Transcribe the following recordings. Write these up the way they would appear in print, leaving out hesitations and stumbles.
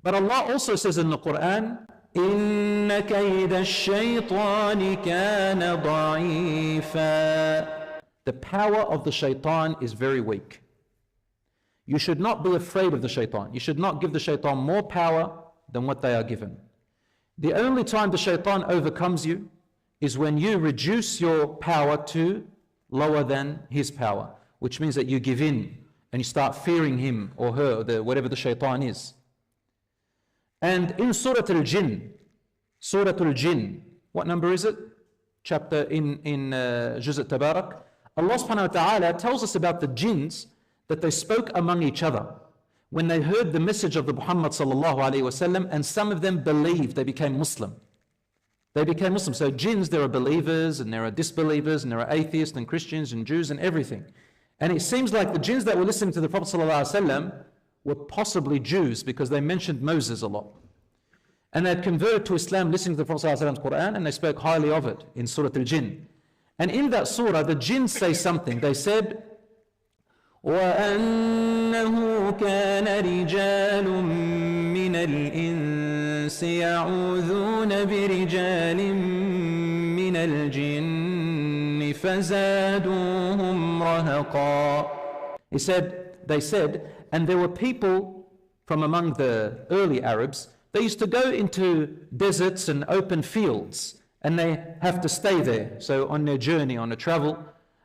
But Allah also says in the Quran, إِنَّ كَيْدَ الشَّيْطَانِ كَانَ ضَعِيفًا. The power of the shaitan is very weak. You should not be afraid of the shaitan. You should not give the shaitan more power than what they are given. The only time the shaitan overcomes you is when you reduce your power to lower than his power, which means that you give in and you start fearing him or her, or whatever the shaitan is. And in Surah Al-Jinn, what number is it? Chapter in Juz' Tabarak. Allah subhanahu wa ta'ala tells us about the jinns that they spoke among each other when they heard the message of the Muhammad sallallahu alayhi wasallam, and some of them believed, they became Muslim. They became Muslim. So jinns, there are believers and there are disbelievers and there are atheists and Christians and Jews and everything. And it seems like the jinns that were listening to the Prophet sallallahu alayhi wasallam were possibly Jews because they mentioned Moses a lot. And they had converted to Islam listening to the Prophet sallallahu alayhi wasallam's Quran, and they spoke highly of it in Surah Al-Jinn. And in that surah, the jinns say something. They said, وَأَنَّهُ كَانَ رِجَالٌ مِّنَ الْإِنسِ يَعُوذُونَ بِرِجَالٍ مِّنَ الْجِنِّ فَزَادُوهُمْ رَهَقًا. They said, and there were people from among the early Arabs, they used to go into deserts and open fields, and they have to stay there. So on their journey, on a travel,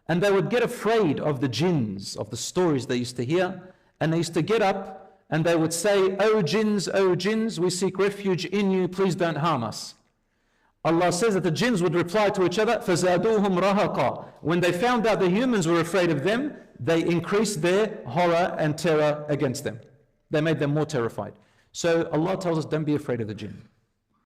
and they would get afraid of the jinns, of the stories they used to hear, and they used to get up and they would say, O jinns, we seek refuge in you, please don't harm us. Allah says that the jinns would reply to each other, فَزَادُوهُمْ رَهَقًا. When they found out the humans were afraid of them, they increased their horror and terror against them. They made them more terrified. So Allah tells us, don't be afraid of the jinn.